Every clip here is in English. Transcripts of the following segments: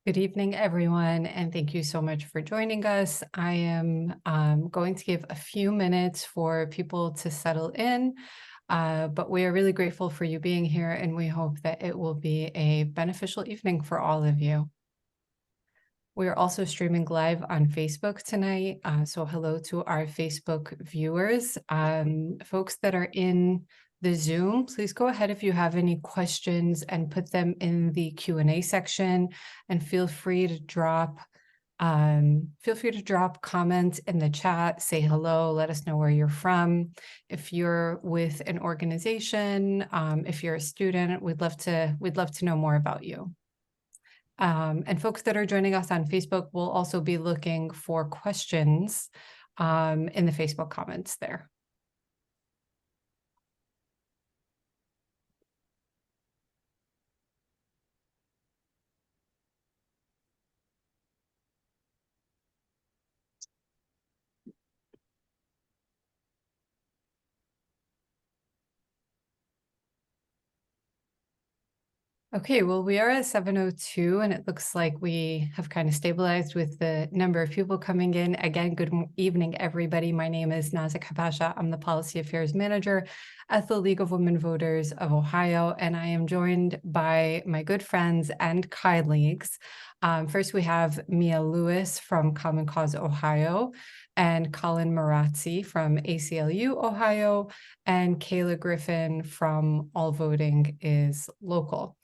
Good evening, everyone, and thank you so much for joining us. I am going to give a few minutes for people to settle in, but we are really grateful for you being here, and we hope that it will be a beneficial evening for all of you. We are also streaming live on Facebook tonight, so hello to our Facebook viewers. Folks that are in the Zoom, please go ahead if you have any questions and put them in the Q&A section, and feel free to drop comments in the chat, say hello, let us know where you're from. If you're with an organization, if you're a student, we'd love to know more about you. And folks that are joining us on Facebook will also be looking for questions in the Facebook comments there. Okay, well, we are at 7:02, and it looks like we have kind of stabilized with the number of people coming in. Again, good evening, everybody. My name is Nazik Habasha. I'm the Policy Affairs Manager at the League of Women Voters of Ohio, and I am joined by my good friends and colleagues. First, we have Mia Lewis from Common Cause Ohio, and Colin Marazzi from ACLU Ohio, and Kayla Griffin from All Voting is Local.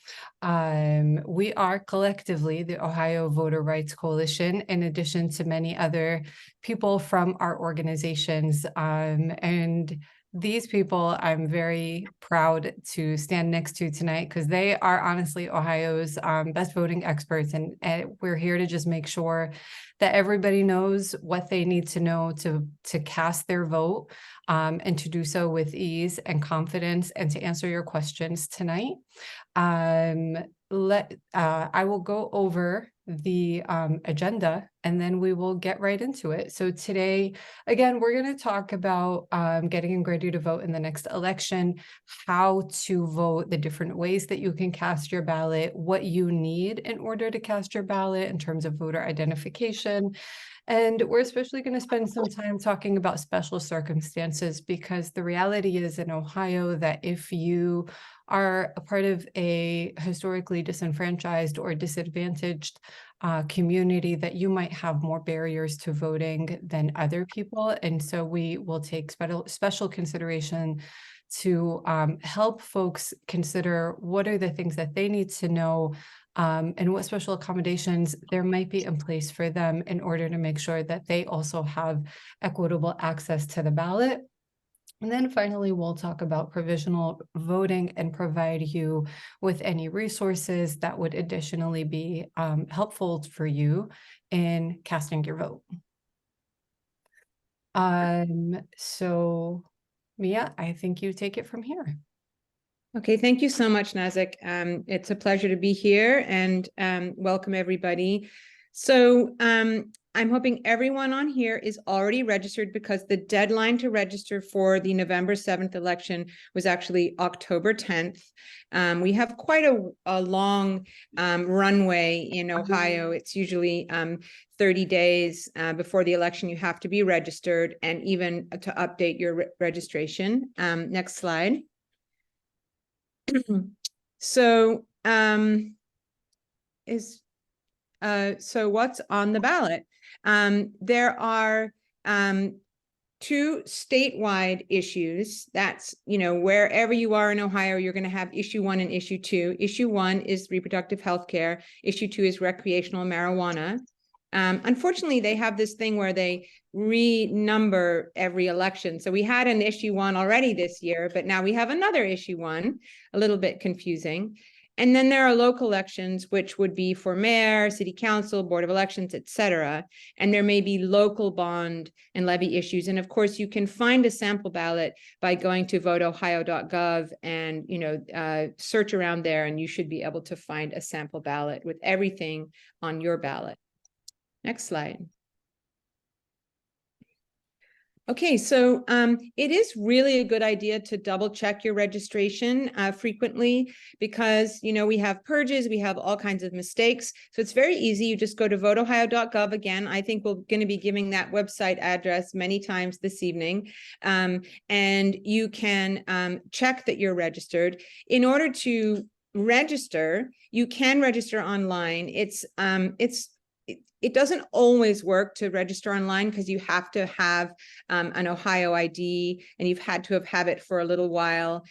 We are collectively the Ohio Voter Rights Coalition, in addition to many other people from our organizations. And these people I'm very proud to stand next to tonight, because they are honestly Ohio's best voting experts. And we're here to just make sure that everybody knows what they need to know to cast their vote, and to do so with ease and confidence, and to answer your questions tonight. I will go over the agenda, and then we will get right into it. So today, again, we're going to talk about getting ready to vote in the next election, how to vote, the different ways that you can cast your ballot, what you need in order to cast your ballot in terms of voter identification. And we're especially going to spend some time talking about special circumstances, because the reality is in Ohio that if you are a part of a historically disenfranchised or disadvantaged community, that you might have more barriers to voting than other people. And so we will take special consideration to help folks consider what are the things that they need to know, and what special accommodations there might be in place for them in order to make sure that they also have equitable access to the ballot. And then finally, we'll talk about provisional voting and provide you with any resources that would additionally be helpful for you in casting your vote. So Mia, I think you take it from here. Okay, thank you so much, Nazik. It's a pleasure to be here, and welcome everybody. So I'm hoping everyone on here is already registered, because the deadline to register for the November 7th election was actually October 10th. We have quite a long runway in Ohio. It's usually 30 days before the election. You have to be registered, and even to update your registration. Next slide. So so what's on the ballot? There are two statewide issues. That's, wherever you are in Ohio, you're going to have issue 1 and issue 2. Issue 1 is reproductive health care. Issue 2 is recreational marijuana. Unfortunately, they have this thing where they renumber every election. So we had an issue 1 already this year, but now we have another issue 1, a little bit confusing. And then there are local elections, which would be for mayor, city council, board of elections, etc. And there may be local bond and levy issues. And of course, you can find a sample ballot by going to voteohio.gov and search around there, and you should be able to find a sample ballot with everything on your ballot. Next slide. Okay, so it is really a good idea to double check your registration frequently because, you know, we have purges, we have all kinds of mistakes. So it's very easy. You just go to voteohio.gov. Again, I think we're going to be giving that website address many times this evening. And you can check that you're registered. In order to register, you can register online. It doesn't always work to register online because you have to have an Ohio ID and you've had to have it for a little while.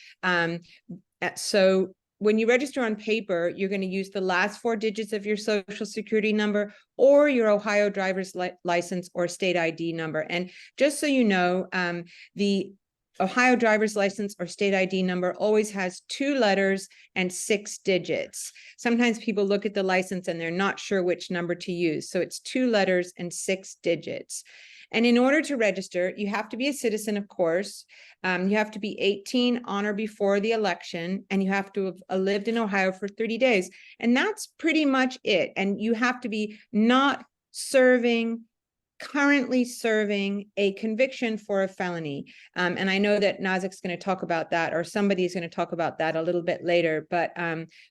So when you register on paper, you're going to use the last 4 digits of your social security number or your Ohio driver's license or state ID number. And just so you know, the Ohio driver's license or state ID number always has 2 letters and 6 digits. Sometimes people look at the license and they're not sure which number to use. So it's 2 letters and 6 digits. And in order to register, you have to be a citizen, of course. You have to be 18 on or before the election, and you have to have lived in Ohio for 30 days. And that's pretty much it. And you have to be not currently serving a conviction for a felony. And I know that Nazik's going to talk about that, or somebody is going to talk about that a little bit later. But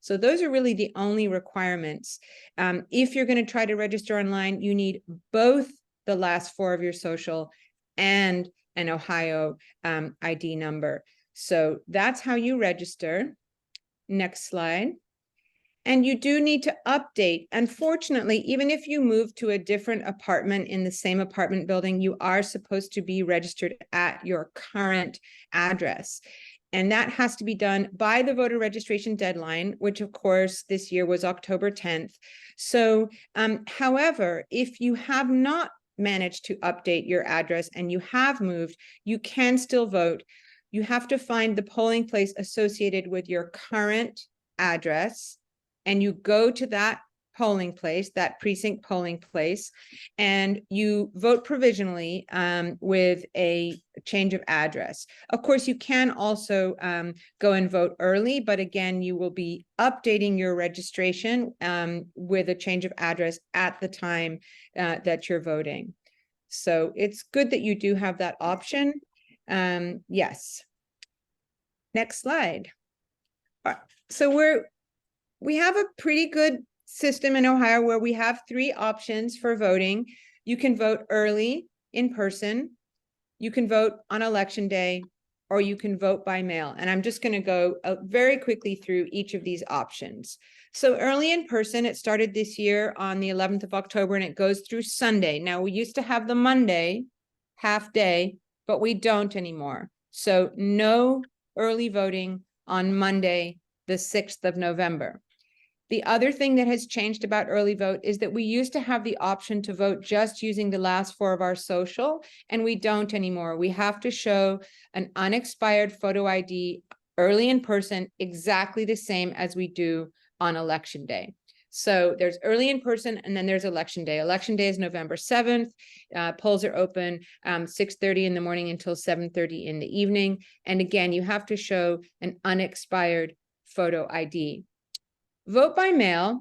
so those are really the only requirements. If you're going to try to register online, you need both the last 4 of your social and an Ohio ID number. So that's how you register. Next slide. And you do need to update. Unfortunately, even if you move to a different apartment in the same apartment building, you are supposed to be registered at your current address. And that has to be done by the voter registration deadline, which of course this year was October 10th. So, however, if you have not managed to update your address and you have moved, you can still vote. You have to find the polling place associated with your current address, and you go to that polling place, that precinct polling place, and you vote provisionally with a change of address. Of course, you can also go and vote early, but again, you will be updating your registration with a change of address at the time that you're voting. So it's good that you do have that option. Yes. Next slide. So we have a pretty good system in Ohio where we have 3 options for voting. You can vote early in person, you can vote on election day, or you can vote by mail. And I'm just going to go very quickly through each of these options. So early in person, it started this year on the 11th of October and it goes through Sunday. Now we used to have the Monday half day, but we don't anymore. So no early voting on Monday, the 6th of November. The other thing that has changed about early vote is that we used to have the option to vote just using the last 4 of our social, and we don't anymore. We have to show an unexpired photo ID early in person, exactly the same as we do on election day. So there's early in person and then there's election day. Election day is November 7th. Polls are open 6:30 in the morning until 7:30 in the evening. And again, you have to show an unexpired photo ID. Vote by mail.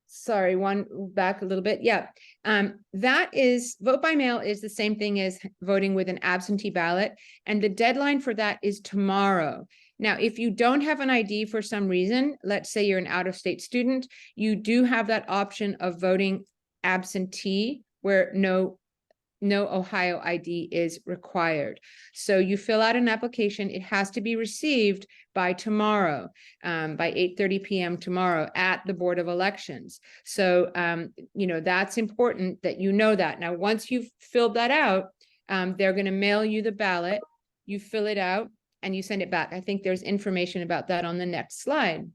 Sorry, one back a little bit. Yeah, vote by mail is the same thing as voting with an absentee ballot. And the deadline for that is tomorrow. Now, if you don't have an ID for some reason, let's say you're an out-of-state student, you do have that option of voting absentee where no Ohio ID is required. So you fill out an application. It has to be received by tomorrow, by 8:30 p.m. tomorrow at the Board of Elections. So, you know, that's important that you know that. Now, once you've filled that out, they're going to mail you the ballot. You fill it out and you send it back. I think there's information about that on the next slide.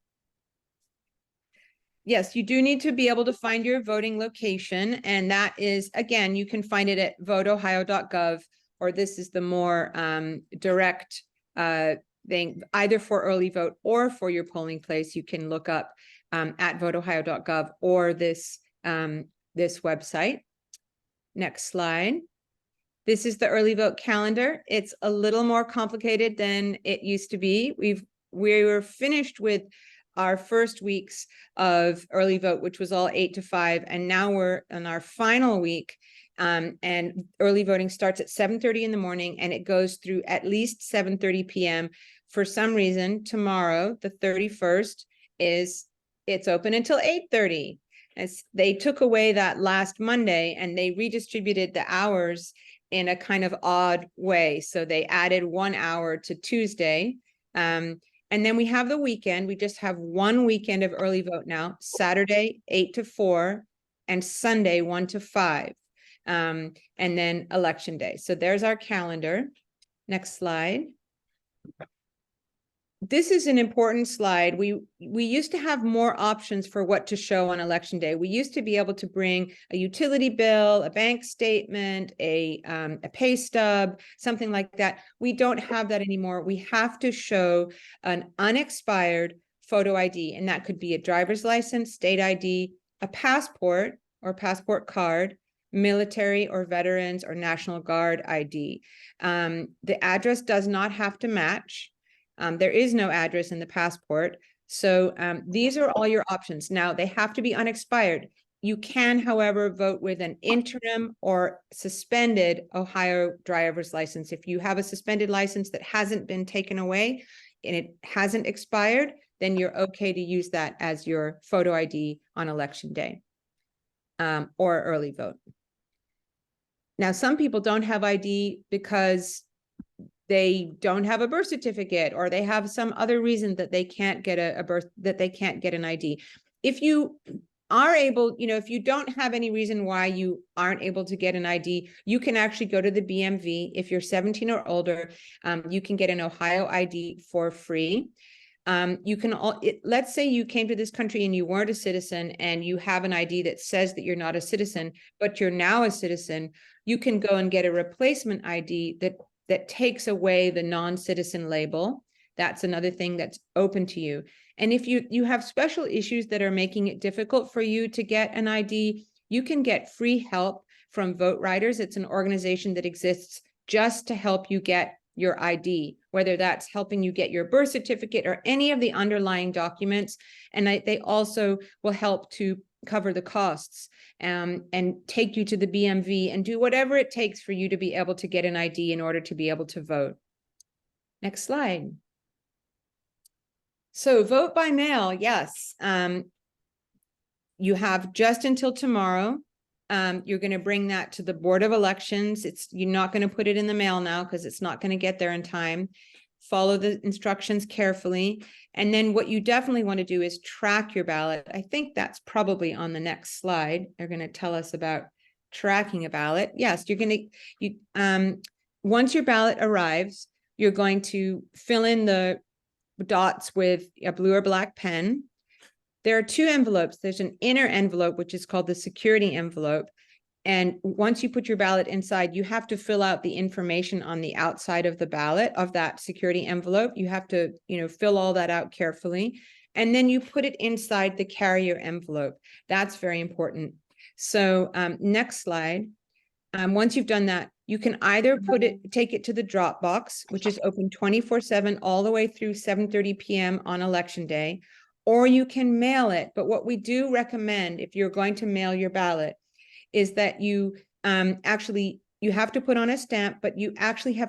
Yes, you do need to be able to find your voting location. And that is, again, you can find it at voteohio.gov, or this is the more direct thing, either for early vote or for your polling place. You can look up at voteohio.gov or this website. Next slide. This is the early vote calendar. It's a little more complicated than it used to be. We were finished with our first weeks of early vote, which was all 8 to 5. And now we're in our final week. And early voting starts at 7:30 in the morning and it goes through at least 7:30 p.m. For some reason, tomorrow, the 31st, it's open until 8:30. As they took away that last Monday and they redistributed the hours in a kind of odd way. So they added 1 hour to Tuesday. And then we have the weekend. We just have one weekend of early vote now, Saturday, 8 to 4, and Sunday, 1 to 5. And then election day. So there's our calendar. Next slide. This is an important slide. We used to have more options for what to show on election day. We used to be able to bring a utility bill, a bank statement, a pay stub, something like that. We don't have that anymore. We have to show an unexpired photo ID, and that could be a driver's license, state ID, a passport or passport card, military or veterans or National Guard ID. The address does not have to match. There is no address in the passport. So these are all your options. Now, they have to be unexpired. You can, however, vote with an interim or suspended Ohio driver's license. If you have a suspended license that hasn't been taken away and it hasn't expired, then you're okay to use that as your photo ID on election day or early vote. Now, some people don't have ID because they don't have a birth certificate or they have some other reason that they can't get that they can't get an ID. If you are able, if you don't have any reason why you aren't able to get an ID, you can actually go to the BMV. If you're 17 or older, you can get an Ohio ID for free. You can let's say you came to this country and you weren't a citizen and you have an ID that says that you're not a citizen, but you're now a citizen. You can go and get a replacement ID that takes away the non-citizen label. That's another thing that's open to you. And if you have special issues that are making it difficult for you to get an ID, you can get free help from Vote Riders. It's an organization that exists just to help you get your ID, whether that's helping you get your birth certificate or any of the underlying documents. And they also will help to cover the costs and take you to the BMV and do whatever it takes for you to be able to get an ID in order to be able to vote. Next slide. So vote by mail, yes. You have just until tomorrow. You're going to bring that to the Board of Elections. You're not going to put it in the mail now because it's not going to get there in time. Follow the instructions carefully. And then what you definitely want to do is track your ballot. I think that's probably on the next slide. They're going to tell us about tracking a ballot. Yes, you're going to, once your ballot arrives, you're going to fill in the dots with a blue or black pen. There are two envelopes. There's an inner envelope, which is called the security envelope. And once you put your ballot inside, you have to fill out the information on the outside of the ballot of that security envelope. You have to, fill all that out carefully. And then you put it inside the carrier envelope. That's very important. So next slide. Once you've done that, you can either take it to the drop box, which is open 24/7 all the way through 7:30 p.m. on election day, or you can mail it. But what we do recommend if you're going to mail your ballot is that you you have to put on a stamp, but you actually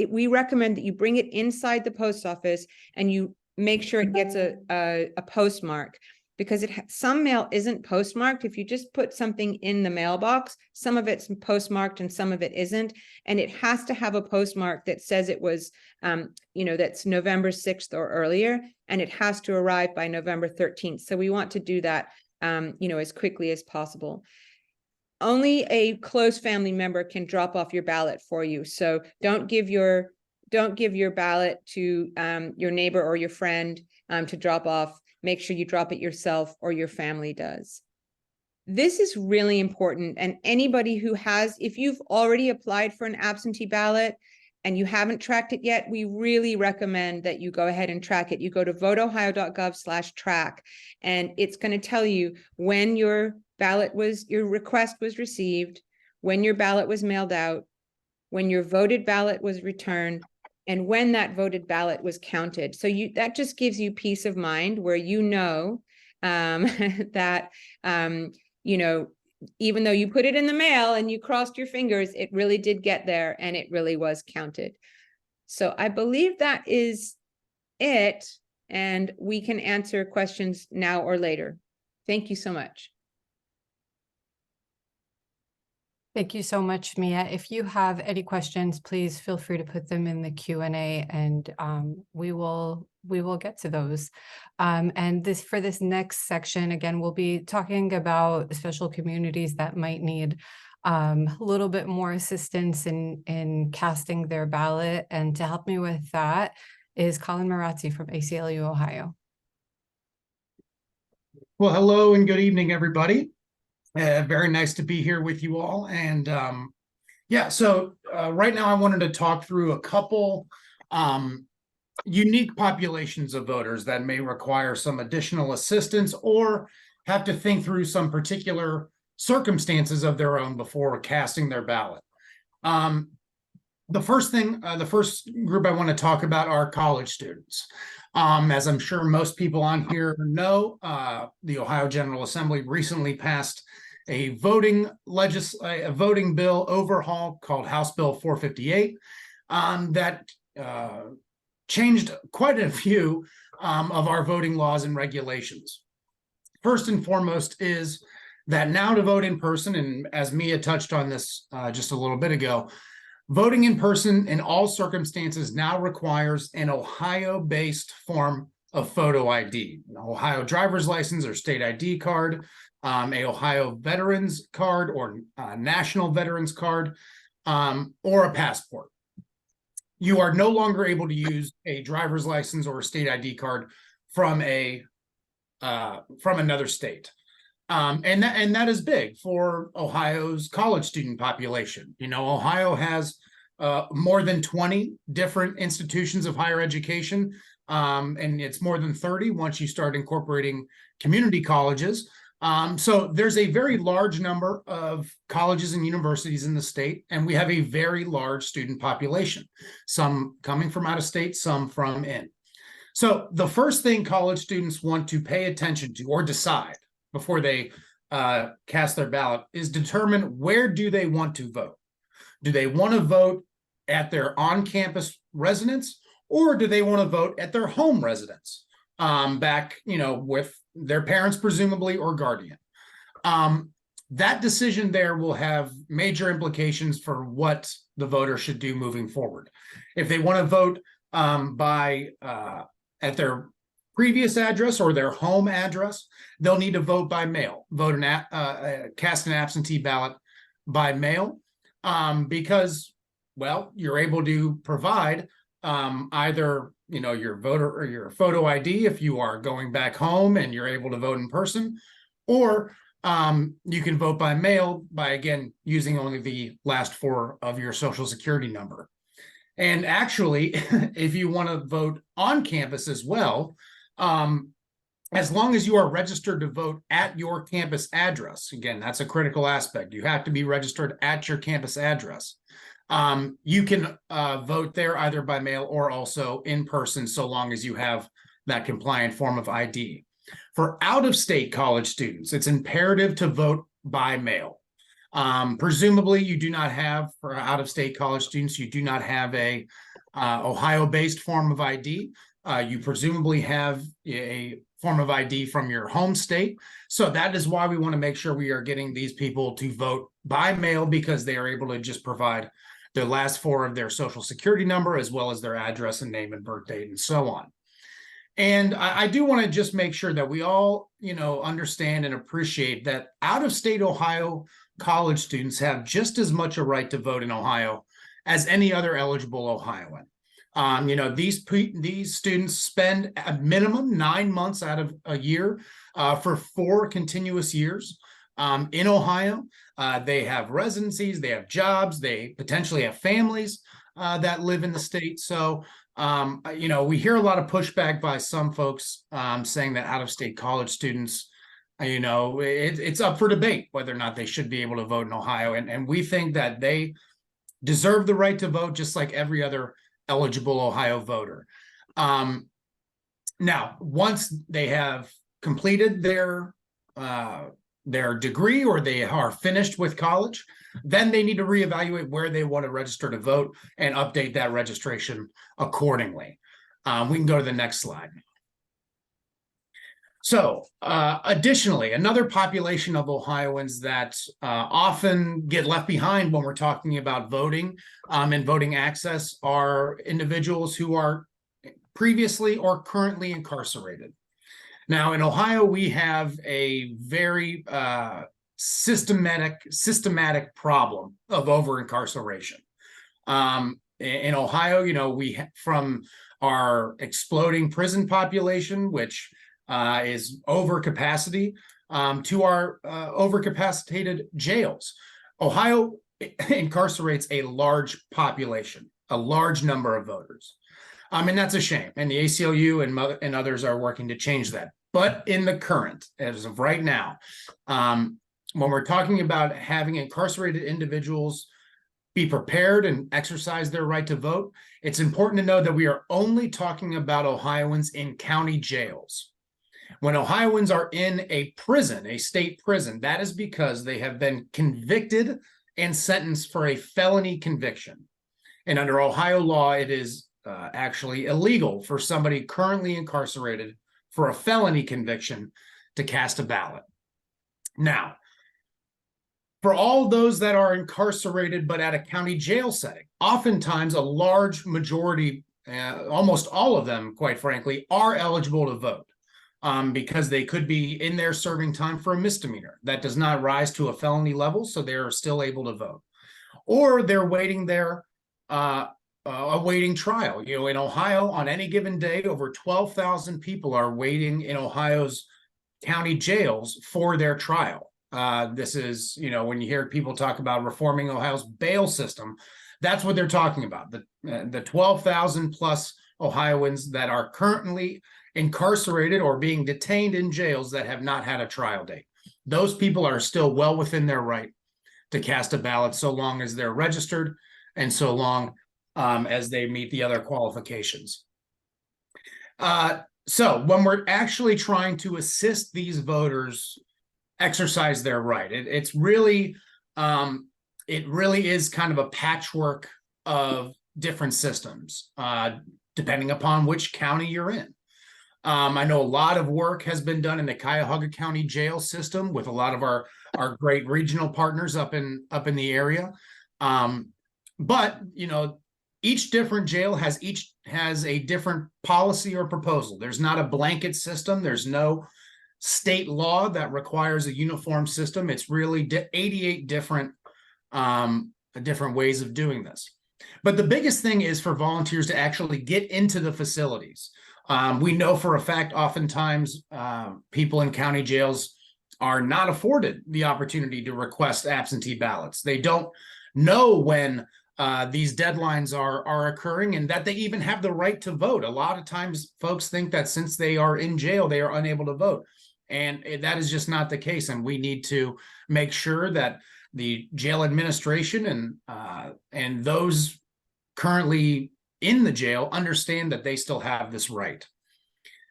we recommend that you bring it inside the post office and you make sure it gets a postmark, because some mail isn't postmarked. If you just put something in the mailbox, some of it's postmarked and some of it isn't. And it has to have a postmark that says it was, that's November 6th or earlier, and it has to arrive by November 13th. So we want to do that, as quickly as possible. Only a close family member can drop off your ballot for you. So don't give your ballot to your neighbor or your friend to drop off. Make sure you drop it yourself or your family does. This is really important. And anybody who if you've already applied for an absentee ballot and you haven't tracked it yet, we really recommend that you go ahead and track it. You go to voteohio.gov/track, and it's going to tell you when your request was received, when your ballot was mailed out, when your voted ballot was returned, and when that voted ballot was counted. So that just gives you peace of mind where that, even though you put it in the mail and you crossed your fingers, it really did get there and it really was counted. So I believe that is it, and we can answer questions now or later. Thank you so much. Thank you so much, Mia. If you have any questions, please feel free to put them in the Q&A, and we will get to those. And for this next section, again, we'll be talking about special communities that might need a little bit more assistance in casting their ballot. And to help me with that is Colin Marazzi from ACLU Ohio. Well, hello and good evening, everybody. Very nice to be here with you all. And so right now I wanted to talk through a couple unique populations of voters that may require some additional assistance or have to think through some particular circumstances of their own before casting their ballot. The first group I want to talk about are college students. As I'm sure most people on here know, the Ohio General Assembly recently passed a voting bill overhaul called House Bill 458 that changed quite a few of our voting laws and regulations. First and foremost is that now to vote in person, and as Mia touched on this just a little bit ago, voting in person in all circumstances now requires an Ohio-based form of photo ID, an Ohio driver's license or state ID card, a Ohio veterans card or national veterans card, or a passport. You are no longer able to use a driver's license or a state ID card from another state. And that is big for Ohio's college student population. You know, Ohio has more than 20 different institutions of higher education, and it's more than 30 once you start incorporating community colleges. So there's a very large number of colleges and universities in the state, and we have a very large student population, some coming from out of state, some from in. So the first thing college students want to pay attention to or decide before they cast their ballot is determine where do they want to vote. Do they want to vote at their on-campus residence, or do they want to vote at their home residence, back, with their parents presumably or guardian? That decision there will have major implications for what the voter should do moving forward. If they want to vote at their previous address or their home address, they'll need to vote by mail, cast an absentee ballot by mail, because, well, you're able to provide either, your voter or your photo ID if you are going back home and you're able to vote in person, or you can vote by mail by, again, using only the last four of your social security number. And actually, if you want to vote on campus as well, as long as you are registered to vote at your campus address, again, that's a critical aspect. You have to be registered at your campus address. You can vote there either by mail or also in person, so long as you have that compliant form of ID. For out-of-state college students, it's imperative to vote by mail. Presumably, you do not have, for out-of-state college students, you do not have a Ohio-based form of ID. You presumably have a form of ID from your home state. So that is why we want to make sure we are getting these people to vote by mail, because they are able to just provide their last four of their social security number, as well as their address and name and birth date and so on. And I do want to just make sure that we all, understand and appreciate that out-of-state Ohio college students have just as much a right to vote in Ohio as any other eligible Ohioan. These students spend a minimum 9 months out of a year for 4 continuous years in Ohio. They have residencies, they have jobs, they potentially have families that live in the state. So, we hear a lot of pushback by some folks saying that out-of-state college students, it's up for debate whether or not they should be able to vote in Ohio. And we think that they deserve the right to vote just like every other eligible Ohio voter. Now, once they have completed their their degree or they are finished with college, then they need to reevaluate where they want to register to vote and update that registration accordingly. We can go to the next slide. So additionally, another population of Ohioans that often get left behind when we're talking about voting and voting access are individuals who are previously or currently incarcerated. Now, in Ohio, we have a very systematic problem of over-incarceration. In Ohio, you know, from our exploding prison population, which is over capacity, to our overcapacitated jails. Ohio incarcerates a large population, a large number of voters. And that's a shame. And the ACLU and others are working to change that. But in the current, as of right now, when we're talking about having incarcerated individuals be prepared and exercise their right to vote, it's important to know that we are only talking about Ohioans in county jails. When Ohioans are in a prison, a state prison, that is because they have been convicted and sentenced for a felony conviction. And under Ohio law, it is actually illegal for somebody currently incarcerated for a felony conviction to cast a ballot. Now, for all those that are incarcerated but at a county jail setting, oftentimes a large majority, almost all of them, quite frankly, are eligible to vote because they could be in there serving time for a misdemeanor. That does not rise to a felony level, so they are still able to vote. Or they're waiting there awaiting trial. You know, in Ohio, on any given day, over 12,000 people are waiting in Ohio's county jails for their trial. This is, you know, when you hear people talk about reforming Ohio's bail system, that's what they're talking about. The 12,000 plus Ohioans that are currently incarcerated or being detained in jails that have not had a trial date. Those people are still well within their right to cast a ballot so long as they're registered and so long as they meet the other qualifications. So when we're actually trying to assist these voters exercise their right, it really is kind of a patchwork of different systems, depending upon which county you're in. I know a lot of work has been done in the Cuyahoga County jail system with a lot of our great regional partners up in the area. But you know, each different jail has a different policy or proposal. There's not a blanket system. There's no state law that requires a uniform system. It's really 88 different ways of doing this. But the biggest thing is for volunteers to actually get into the facilities. We know for a fact, oftentimes people in county jails are not afforded the opportunity to request absentee ballots. They don't know when these deadlines are occurring and that they even have the right to vote. A lot of times folks think that since they are in jail, they are unable to vote. And that is just not the case. And we need to make sure that the jail administration and those currently in the jail understand that they still have this right.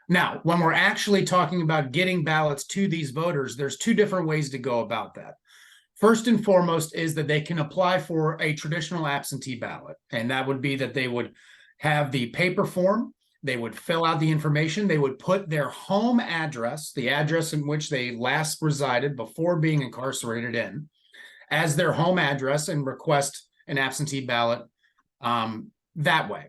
Now, when we're actually talking about getting ballots to these voters, there's two different ways to go about that. First and foremost is that they can apply for a traditional absentee ballot. And that would be that they would have the paper form, they would fill out the information, they would put their home address, the address in which they last resided before being incarcerated in, as their home address and request an absentee ballot that way.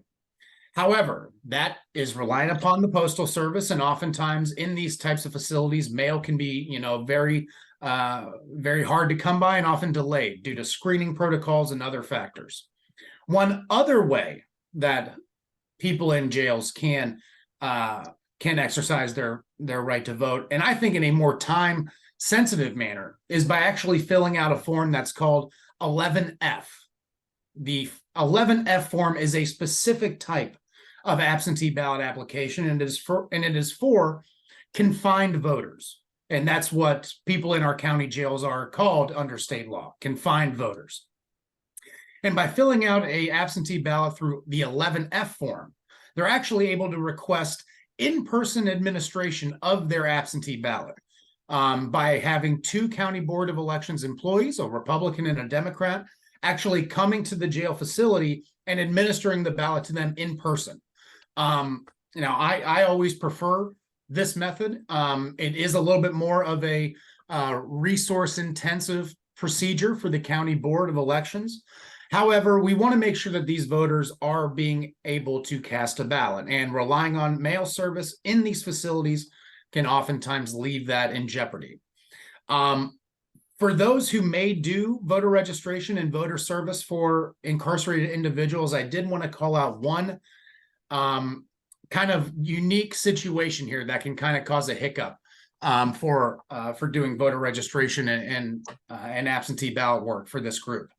However, that is reliant upon the Postal Service, and oftentimes in these types of facilities, mail can be, you know, very hard to come by and often delayed due to screening protocols and other factors. One other way that people in jails can exercise their right to vote, and I think in a more time-sensitive manner, is by actually filling out a form that's called 11F. The 11F form is a specific type of absentee ballot application, and it is for confined voters. And that's what people in our county jails are called under state law, confined voters. And by filling out a absentee ballot through the 11F form, they're actually able to request in-person administration of their absentee ballot. by having 2 county board of elections employees, a Republican and a Democrat, actually coming to the jail facility and administering the ballot to them in person. I always prefer this method. It is a little bit more of a resource intensive procedure for the county board of elections. However, we want to make sure that these voters are being able to cast a ballot, and relying on mail service in these facilities can oftentimes leave that in jeopardy. For those who may do voter registration and voter service for incarcerated individuals, I did want to call out one kind of unique situation here that can kind of cause a hiccup for doing voter registration and absentee ballot work for this group.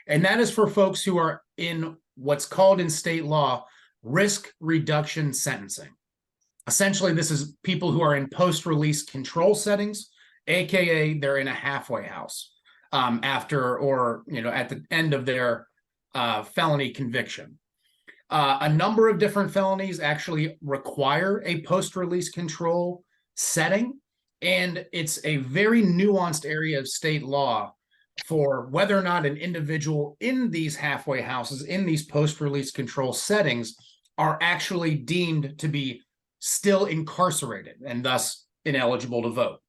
And that is for folks who are in what's called in state law risk reduction sentencing. Essentially, this is people who are in post-release control settings, aka they're in a halfway house after, or at the end of their felony conviction. A number of different felonies actually require a post-release control setting, and it's a very nuanced area of state law for whether or not an individual in these halfway houses, in these post-release control settings, are actually deemed to be still incarcerated and thus ineligible to vote.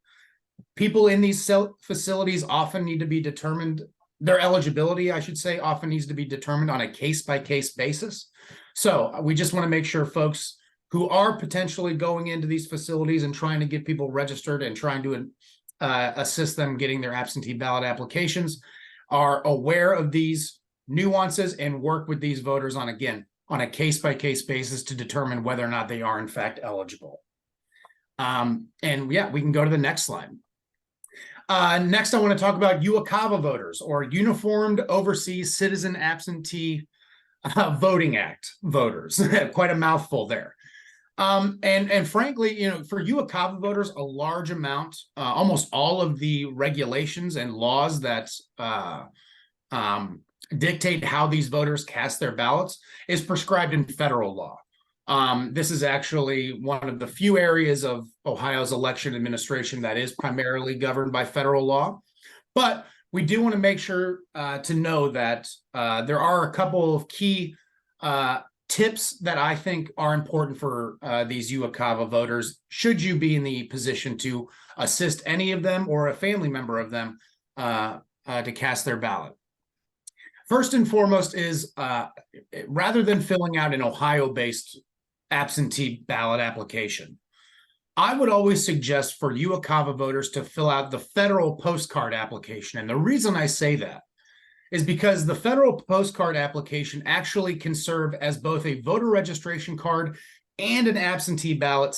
People in these facilities often need to be determined, their eligibility, I should say, often needs to be determined on a case-by-case basis. So we just want to make sure folks who are potentially going into these facilities and trying to get people registered and trying to assist them getting their absentee ballot applications are aware of these nuances and work with these voters on a case-by-case basis to determine whether or not they are in fact eligible. And yeah, we can go to the next slide. Next, I want to talk about UOCAVA voters, or Uniformed Overseas Citizen Absentee Voting Act voters. Quite a mouthful there. And frankly, for UOCAVA voters, a large amount, almost all of the regulations and laws that dictate how these voters cast their ballots is prescribed in federal law. This is actually one of the few areas of Ohio's election administration that is primarily governed by federal law. But we do want to make sure to know that there are a couple of key tips that I think are important for these UOCAVA voters, should you be in the position to assist any of them or a family member of them to cast their ballot. First and foremost is rather than filling out an Ohio-based absentee ballot application, I would always suggest for UOCAVA voters to fill out the federal postcard application. And the reason I say that is because the federal postcard application actually can serve as both a voter registration card and an absentee ballot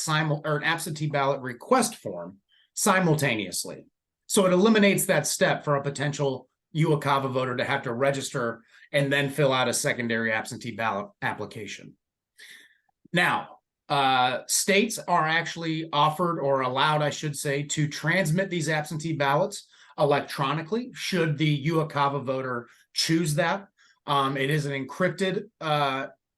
request form simultaneously. So it eliminates that step for a potential UOCAVA voter to have to register and then fill out a secondary absentee ballot application. Now, states are actually offered, or allowed, I should say, to transmit these absentee ballots electronically, should the UOCAVA voter choose that. It is an encrypted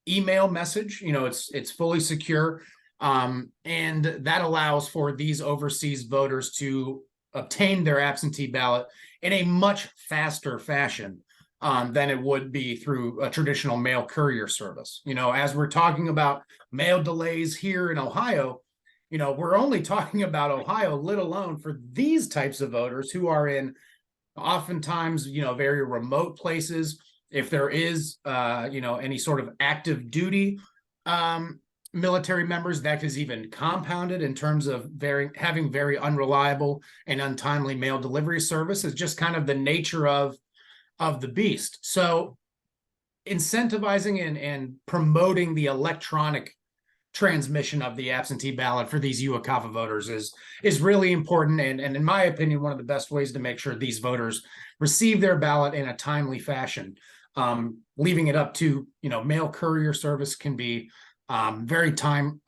email message. It's fully secure, and that allows for these overseas voters to obtain their absentee ballot in a much faster fashion than it would be through a traditional mail courier service. As we're talking about mail delays here in Ohio, we're only talking about Ohio, let alone for these types of voters who are in oftentimes, very remote places. If there is, any sort of active duty military members, that is even compounded in terms of having very unreliable and untimely mail delivery service. Is just kind of the nature of the beast. So incentivizing and promoting the electronic transmission of the absentee ballot for these UOCAVA voters is really important, and in my opinion, one of the best ways to make sure these voters receive their ballot in a timely fashion. Leaving it up to mail courier service can be a very time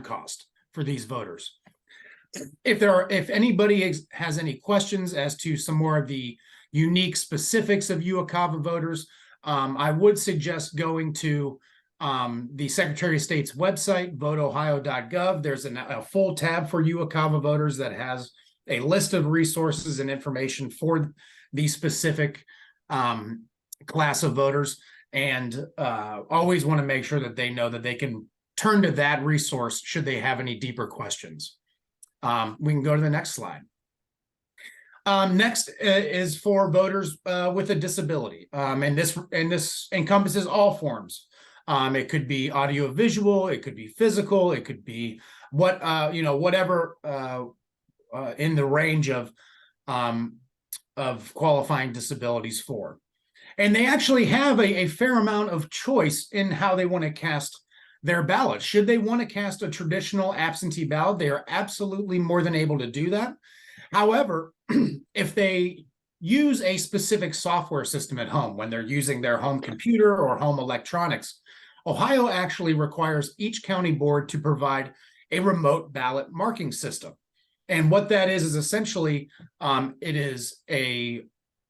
cost for these voters. If anybody has any questions as to some more of the unique specifics of UOCAVA voters, I would suggest going to the Secretary of State's website, voteohio.gov. There's a full tab for UOCAVA voters that has a list of resources and information for the specific class of voters, and always want to make sure that they know that they can turn to that resource should they have any deeper questions. We can go to the next slide. Next is for voters with a disability, and this encompasses all forms. It could be audio visual, it could be physical, it could be whatever in the range of qualifying disabilities for. And they actually have a fair amount of choice in how they want to cast their ballot. Should they want to cast a traditional absentee ballot, they are absolutely more than able to do that. However, if they use a specific software system at home when they're using their home computer or home electronics, Ohio actually requires each county board to provide a remote ballot marking system. And what that is essentially, it is a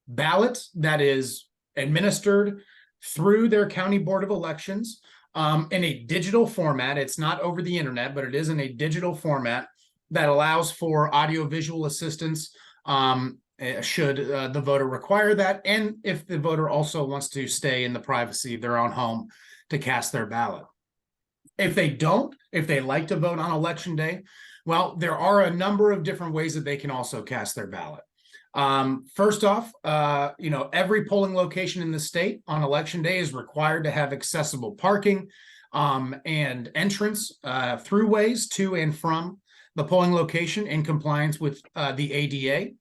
ballot that is administered through their county board of elections in a digital format. It's not over the internet, but it is in a digital format that allows for audio-visual assistance should the voter require that, and if the voter also wants to stay in the privacy of their own home to cast their ballot. If they don't, if they like to vote on election day, well, there are a number of different ways that they can also cast their ballot. First off, every polling location in the state on election day is required to have accessible parking and entrance throughways to and from the polling location in compliance with the ADA.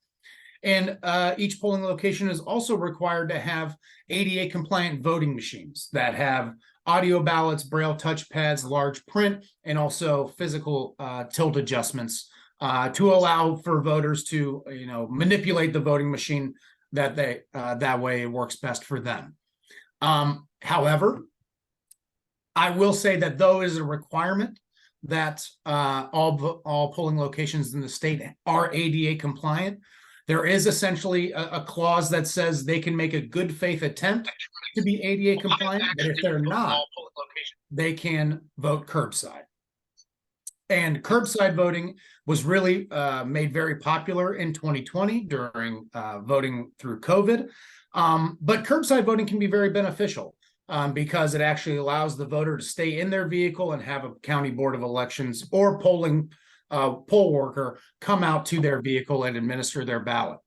And each polling location is also required to have ADA compliant voting machines that have audio ballots, braille touchpads, large print, and also physical tilt adjustments to allow for voters to manipulate the voting machine that way it works best for them. However, I will say that though it is a requirement that all polling locations in the state are ADA compliant, there is essentially a clause that says they can make a good faith attempt to be ADA compliant, but if they're not, they can vote curbside. And curbside voting was really made very popular in 2020 during voting through COVID. But curbside voting can be very beneficial because it actually allows the voter to stay in their vehicle and have a county board of elections or poll worker come out to their vehicle and administer their ballot.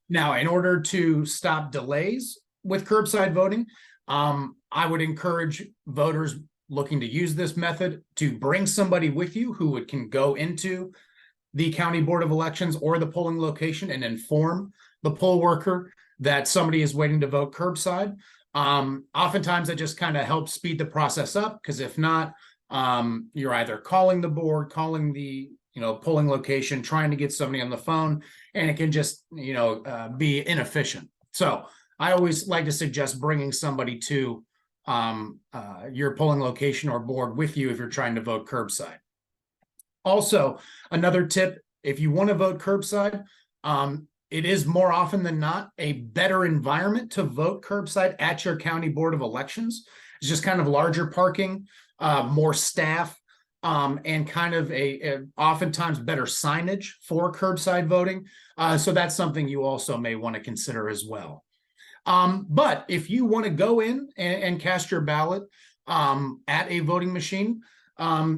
Now, in order to stop delays with curbside voting, I would encourage voters looking to use this method to bring somebody with you who can go into the county board of elections or the polling location and inform the poll worker that somebody is waiting to vote curbside. Oftentimes that just kind of helps speed the process up, because if not, you're either calling the board, calling the polling location, trying to get somebody on the phone, and it can just be inefficient. So I always like to suggest bringing somebody to your polling location or board with you if you're trying to vote curbside. Also, another tip, if you want to vote curbside, it is more often than not a better environment to vote curbside at your county board of elections. It's just kind of larger parking, more staff, and kind of a oftentimes better signage for curbside voting. So that's something you also may want to consider as well. But if you want to go in and cast your ballot at a voting machine,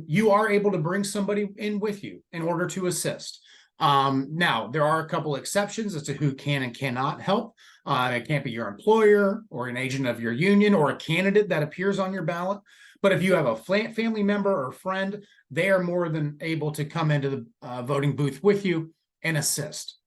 you are able to bring somebody in with you in order to assist. Now, there are a couple exceptions as to who can and cannot help. It can't be your employer or an agent of your union or a candidate that appears on your ballot. But if you have a family member or friend, they are more than able to come into the voting booth with you and assist.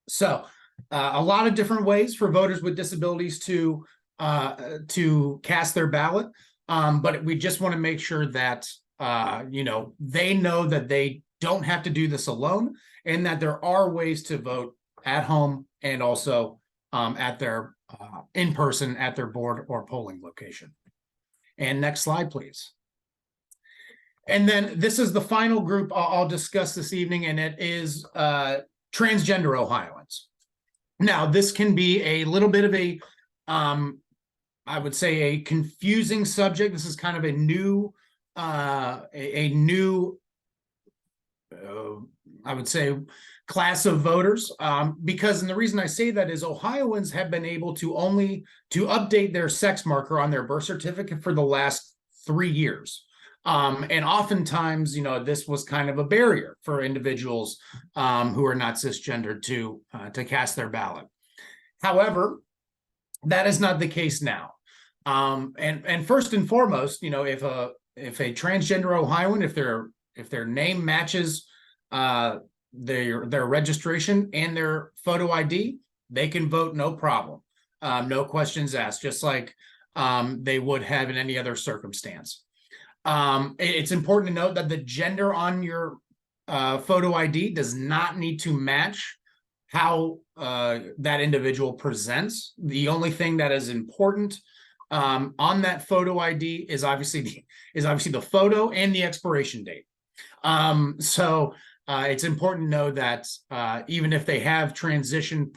So a lot of different ways for voters with disabilities to cast their ballot. But we just want to make sure that, they know that they don't have to do this alone, and that there are ways to vote at home and also at their in person at their board or polling location. And next slide, please. And then this is the final group I'll discuss this evening, and it is transgender Ohioans. Now, this can be a little bit of a I would say, a confusing subject. This is kind of a new, a new, I would say, class of voters, because, and the reason I say that is Ohioans have been able to update their sex marker on their birth certificate for the last 3 years. And oftentimes, this was kind of a barrier for individuals who are not cisgendered to cast their ballot. However, that is not the case now. And first and foremost, if a transgender Ohioan, if their name matches their registration and their photo ID, they can vote, no problem, no questions asked, just like they would have in any other circumstance. It's important to note that the gender on your photo ID does not need to match how that individual presents. The only thing that is important on that photo ID is obviously the photo and the expiration date. So it's important to know that even if they have transitioned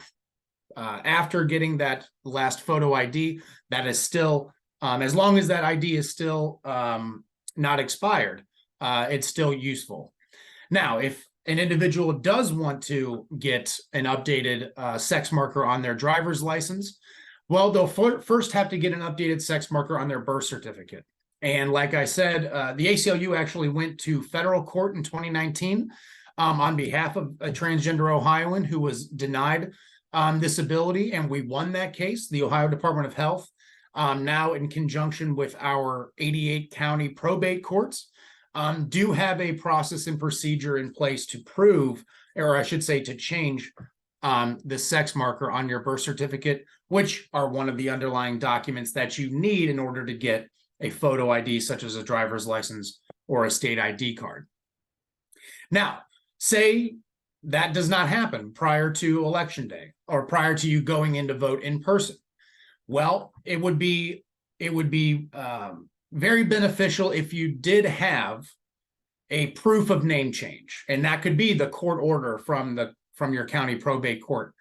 after getting that last photo ID, that is still, as long as that ID is still not expired, it's still useful. Now, if an individual does want to get an updated sex marker on their driver's license, well, they'll first have to get an updated sex marker on their birth certificate. And like I said, the ACLU actually went to federal court in 2019 on behalf of a transgender Ohioan who was denied this ability, and we won that case. The Ohio Department of Health, now in conjunction with our 88 county probate courts, do have a process and procedure in place to prove, or I should say to change the sex marker on your birth certificate, which are one of the underlying documents that you need in order to get a photo ID, such as a driver's license or a state ID card. Now, say that does not happen prior to election day or prior to you going in to vote in person. Well, it would be very beneficial if you did have a proof of name change, and that could be the court order from your county probate court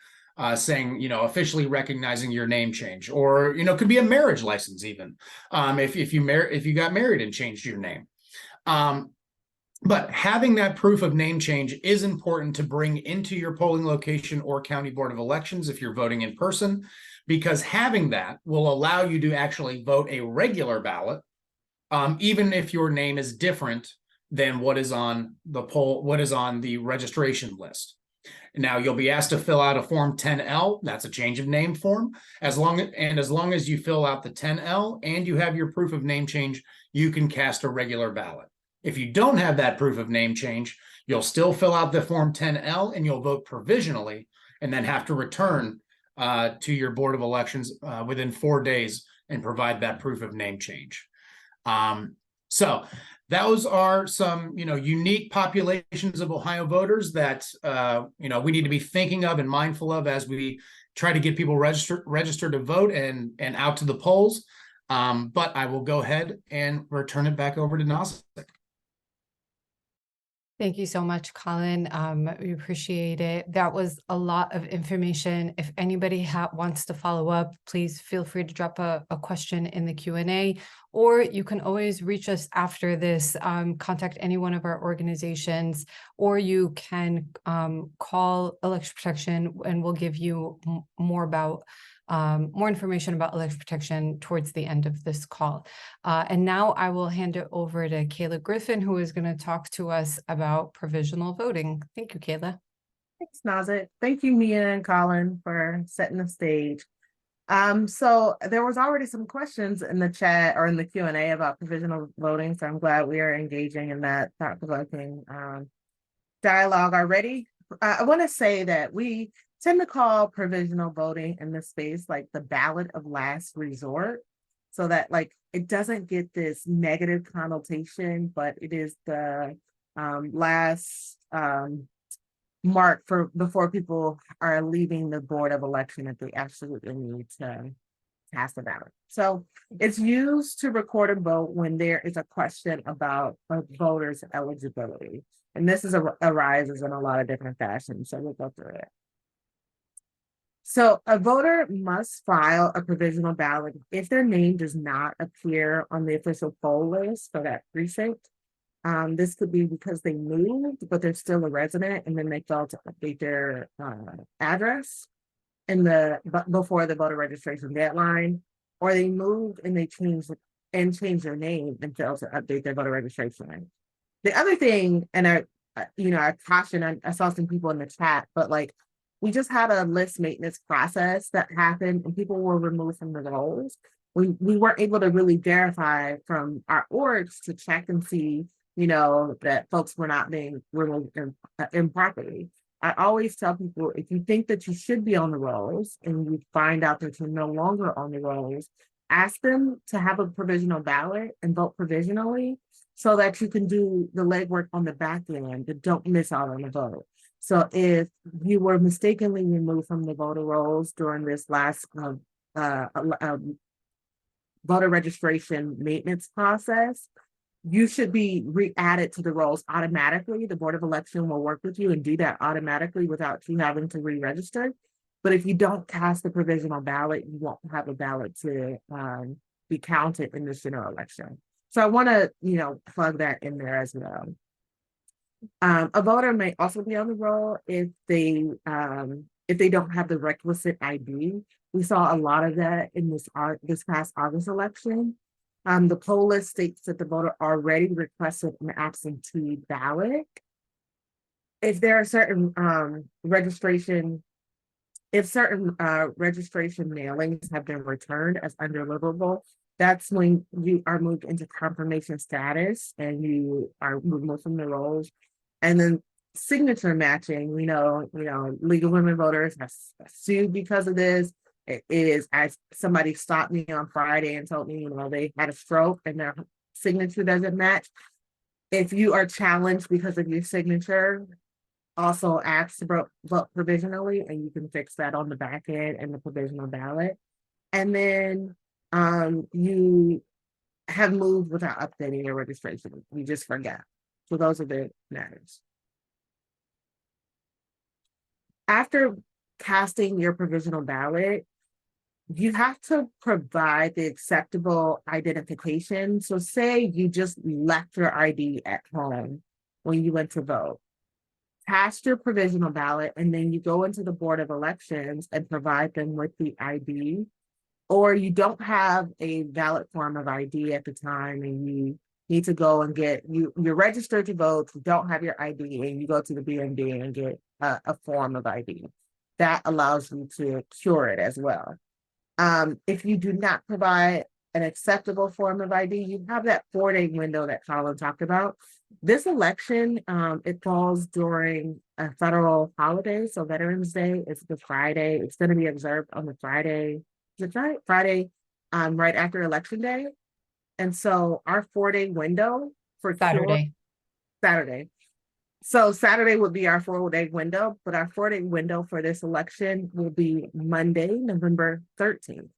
saying, officially recognizing your name change, or could be a marriage license even, if you got married and changed your name. But having that proof of name change is important to bring into your polling location or county board of elections if you're voting in person, because having that will allow you to actually vote a regular ballot, even if your name is different than what is on the registration list. Now, you'll be asked to fill out a Form 10L. That's a change of name form. As long as you fill out the 10L and you have your proof of name change, you can cast a regular ballot. If you don't have that proof of name change, you'll still fill out the Form 10L and you'll vote provisionally, and then have to return to your Board of Elections within 4 days and provide that proof of name change. So those are some, unique populations of Ohio voters that, we need to be thinking of and mindful of as we try to get people registered to vote and out to the polls. But I will go ahead and return it back over to Nazik. Thank you so much, Colin. We appreciate it. That was a lot of information. If anybody wants to follow up, please feel free to drop a question in the Q&A, or you can always reach us after this, contact any one of our organizations, or you can call Election Protection and we'll give you more information about election protection towards the end of this call. And now I will hand it over to Kayla Griffin, who is going to talk to us about provisional voting. Thank you, Kayla. Thanks, Nazik. Thank you, Mia and Colin, for setting the stage. So there was already some questions in the chat or in the Q&A about provisional voting, so I'm glad we are engaging in that thought-provoking dialogue already. I want to say that we tend to call provisional voting in this space like the ballot of last resort, so that it doesn't get this negative connotation, but it is the last mark before people are leaving the Board of Election if they absolutely need to cast a ballot. So it's used to record a vote when there is a question about a voter's eligibility. And this arises in a lot of different fashions, so we'll go through it. So a voter must file a provisional ballot if their name does not appear on the official poll list for that precinct. This could be because they moved, but they're still a resident, and then they failed to update their address before the voter registration deadline, or they moved and they changed their name and failed to update their voter registration. The other thing, and I caution, I saw some people in the chat, but like we just had a list maintenance process that happened and people were removed from the rolls. We weren't able to really verify from our orgs to check and see, that folks were not being removed improperly. I always tell people, if you think that you should be on the rolls and you find out that you're no longer on the rolls, ask them to have a provisional ballot and vote provisionally so that you can do the legwork on the back end and don't miss out on the vote. So if you were mistakenly removed from the voter rolls during this last voter registration maintenance process, you should be re-added to the rolls automatically. The Board of Election will work with you and do that automatically without you having to re-register. But if you don't cast the provisional ballot, you won't have a ballot to be counted in this general election. So I want to, plug that in there as well. A voter may also be on the roll if they don't have the requisite ID. We saw a lot of that in this past August election. The poll list states that the voter already requested an absentee ballot. If there are certain registration mailings have been returned as undeliverable, that's when you are moved into confirmation status and you are removed from the rolls. And then signature matching, League of Women Voters have sued because of this. It is, as somebody stopped me on Friday and told me, they had a stroke and their signature doesn't match. If you are challenged because of your signature, also ask to vote provisionally, and you can fix that on the back end and the provisional ballot. And then you have moved without updating your registration. You just forgot. So those are the matters. After casting your provisional ballot, you have to provide the acceptable identification. So say you just left your ID at home when you went to vote. Cast your provisional ballot, and then you go into the Board of Elections and provide them with the ID. Or you don't have a valid form of ID at the time and you need to go and you're registered to vote, you don't have your ID, and you go to the BMD and get a form of ID. That allows you to cure it as well. If you do not provide an acceptable form of ID, you have that 4-day window that Colin talked about. This election, it falls during a federal holiday. So Veterans Day is the Friday. It's going to be observed on the Friday. Is it right? Friday, right after Election Day. And so our 4-day window for Saturday. Saturday. So Saturday would be our 4-day window, but our 4-day window for this election will be Monday, November 13th.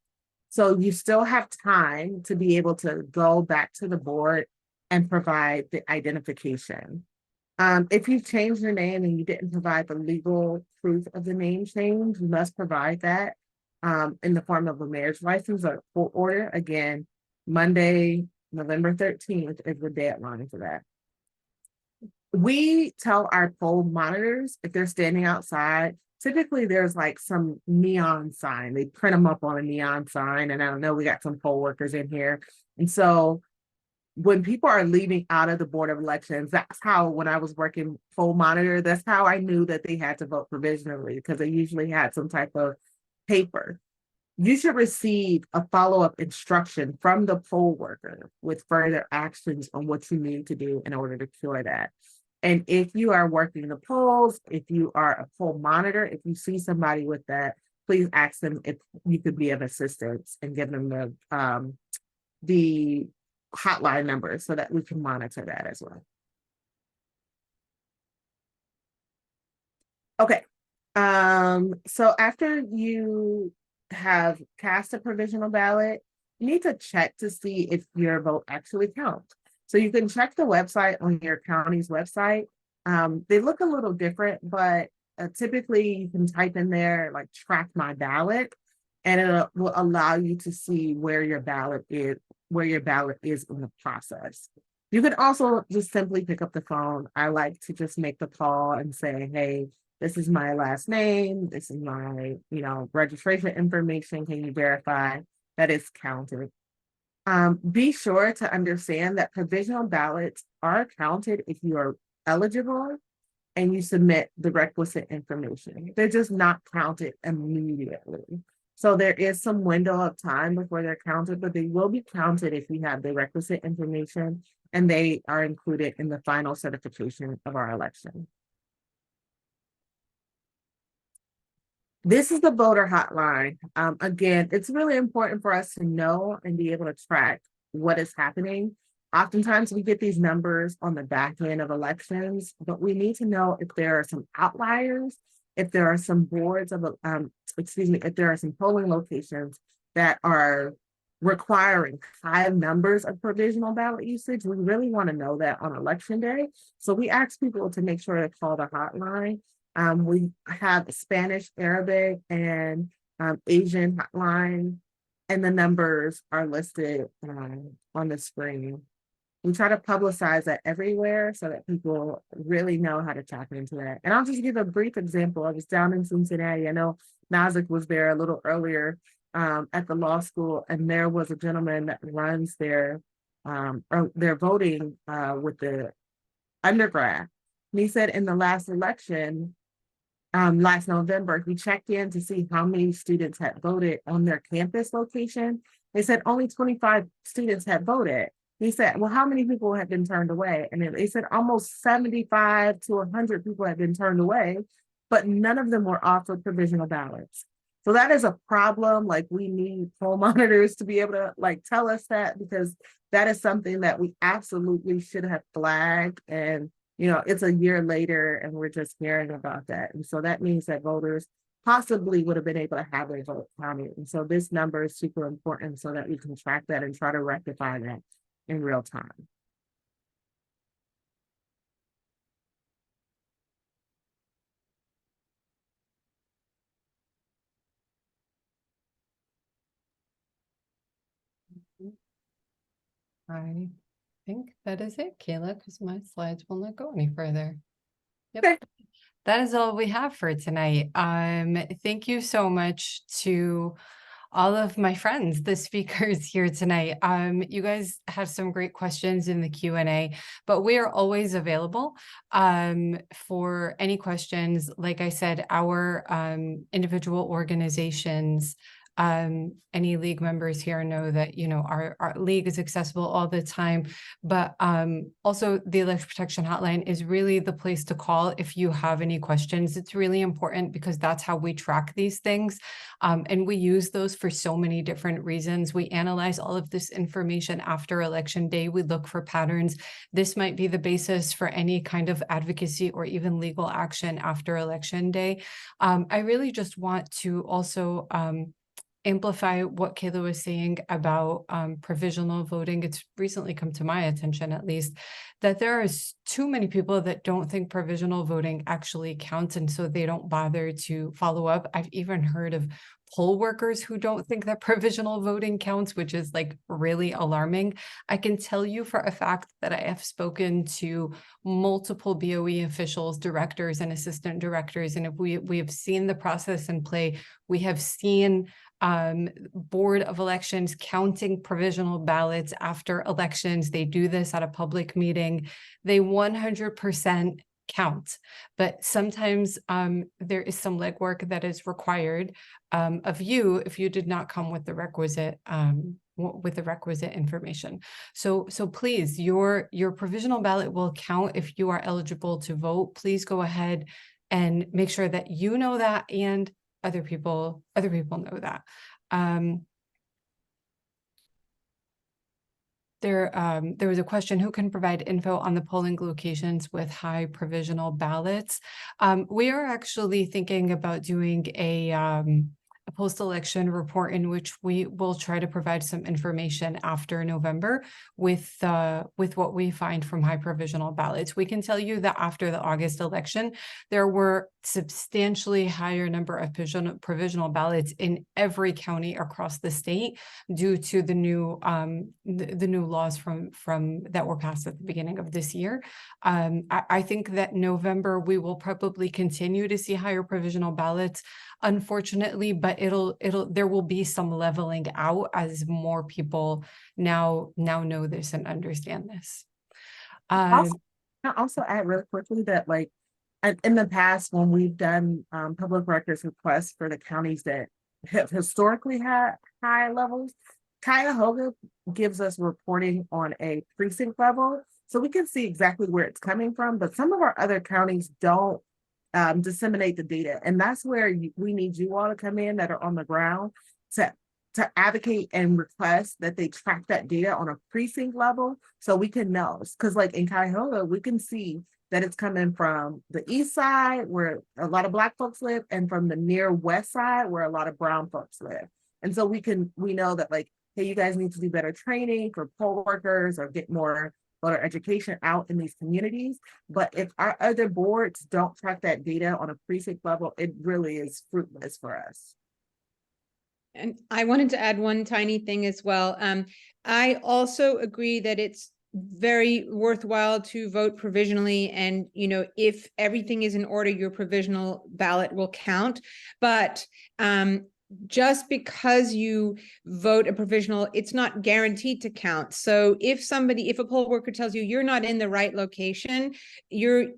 So you still have time to be able to go back to the board and provide the identification. If you've changed your name and you didn't provide the legal proof of the name change, you must provide that in the form of a marriage license or court order. Again, Monday, November 13th is the deadline for that. We tell our poll monitors if they're standing outside, typically there's like some neon sign. They print them up on a neon sign. And I don't know, we got some poll workers in here. And so when people are leaving out of the Board of Elections, that's how, when I was working poll monitor, that's how I knew that they had to vote provisionally, because they usually had some type of paper. You should receive a follow-up instruction from the poll worker with further actions on what you need to do in order to cure that. And if you are working the polls, if you are a poll monitor, if you see somebody with that, please ask them if you could be of assistance and give them the hotline number so that we can monitor that as well. Okay, so after you have cast a provisional ball,t you need to check to see if your vote actually counts. So you can check the website on your county's website. They look a little different, but typically you can type in there like track my ballot, and it will allow you to see where your ballot is in the process. You can also just simply pick up the phone. I like to just make the call and say, hey, this is my last name, this is my, registration information. Can you verify that it's counted? Be sure to understand that provisional ballots are counted if you are eligible and you submit the requisite information. They're just not counted immediately. So there is some window of time before they're counted, but they will be counted if you have the requisite information and they are included in the final certification of our election. This is the voter hotline. Again, it's really important for us to know and be able to track what is happening. Oftentimes we get these numbers on the back end of elections, but we need to know if there are some outliers, if there are some boards of, if there are some polling locations that are requiring high numbers of provisional ballot usage. We really want to know that on election day. So we ask people to make sure to call the hotline. We have Spanish, Arabic, and Asian hotline, and the numbers are listed on the screen. We try to publicize that everywhere so that people really know how to tap into that. And I'll just give a brief example. I was down in Cincinnati. I know Nazik was there a little earlier at the law school, and there was a gentleman that runs their voting with the undergrad. And he said in the last election, last November, he checked in to see how many students had voted on their campus location. They said only 25 students had voted. He said, well, how many people had been turned away? And they said almost 75 to 100 people had been turned away, but none of them were offered provisional ballots. So that is a problem. Like, we need poll monitors to be able to tell us that, because that is something that we absolutely should have flagged. And it's a year later and we're just hearing about that. And so that means that voters possibly would have been able to have their vote counted. And so this number is super important so that we can track that and try to rectify that in real time. I think that is it, Kayla, because my slides will not go any further. Yep. Okay. That is all we have for tonight. Thank you so much to all of my friends, the speakers here tonight. You guys have some great questions in the Q&A, but we are always available for any questions. Like I said, our individual organizations, any league members here know that our league is accessible all the time, but also the election protection hotline is really the place to call if you have any questions. It's really important because that's how we track these things, and we use those for so many different reasons. We analyze all of this information after election day. We look for patterns. This might be the basis for any kind of advocacy or even legal action after election day. I really just want to also amplify what Kayla was saying about provisional voting. It's recently come to my attention, at least, that there are too many people that don't think provisional voting actually counts, and so they don't bother to follow up. I've even heard of poll workers who don't think that provisional voting counts, which is really alarming. I can tell you for a fact that I have spoken to multiple BOE officials, directors, and assistant directors, and if we have seen the process in play. We have seen Board of Elections counting provisional ballots after elections. They do this at a public meeting. They 100% count, but sometimes there is some legwork that is required of you if you did not come with the requisite information. So please, your provisional ballot will count if you are eligible to vote. Please go ahead and make sure that you know that and other people know that. There was a question, who can provide info on the polling locations with high provisional ballots? We are actually thinking about doing a post-election report in which we will try to provide some information after November with what we find from high provisional ballots. We can tell you that after the August election, there were substantially higher number of provisional ballots in every county across the state due to the new laws from that were passed at the beginning of this year. I think that November we will probably continue to see higher provisional ballots, unfortunately, but there will be some leveling out as more people now know this and understand this. Also, can I also add really quickly that like in the past, when we've done public records requests for the counties that have historically had high levels, Cuyahoga gives us reporting on a precinct level, so we can see exactly where it's coming from. But some of our other counties don't disseminate the data, and that's where we need you all to come in that are on the ground to advocate and request that they track that data on a precinct level so we can know. Because like in Cuyahoga, we can see that it's coming from the east side where a lot of Black folks live and from the near west side where a lot of brown folks live. And so we know that like, hey, you guys need to do better training for poll workers or get more voter education out in these communities. But if our other boards don't track that data on a precinct level, it really is fruitless for us. And I wanted to add one tiny thing as well. I also agree that it's very worthwhile to vote provisionally, and if everything is in order, your provisional ballot will count. But just because you vote a provisional, it's not guaranteed to count. So if a poll worker tells you you're not in the right location, you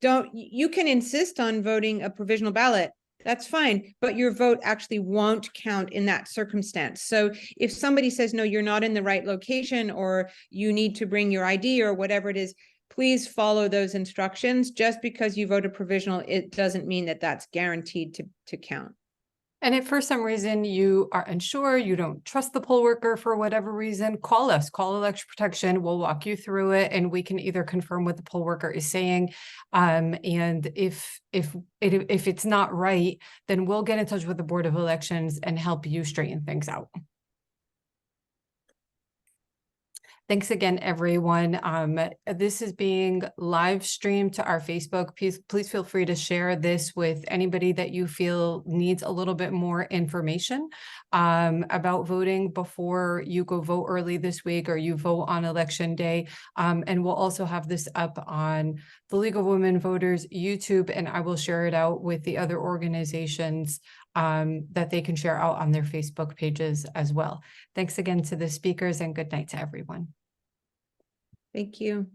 can insist on voting a provisional ballot. That's fine, but your vote actually won't count in that circumstance. So if somebody says, no, you're not in the right location, or you need to bring your ID or whatever it is, please follow those instructions. Just because you vote a provisional, it doesn't mean that that's guaranteed to count. And if for some reason you are unsure, you don't trust the poll worker for whatever reason, call us, call election protection. We'll walk you through it, and we can either confirm what the poll worker is saying. And if it's not right, then we'll get in touch with the Board of Elections and help you straighten things out. Thanks again, everyone. This is being live streamed to our Facebook. Please feel free to share this with anybody that you feel needs a little bit more information about voting before you go vote early this week or you vote on election day. And we'll also have this up on the League of Women Voters YouTube, and I will share it out with the other organizations that they can share out on their Facebook pages as well. Thanks again to the speakers, and good night to everyone. Thank you.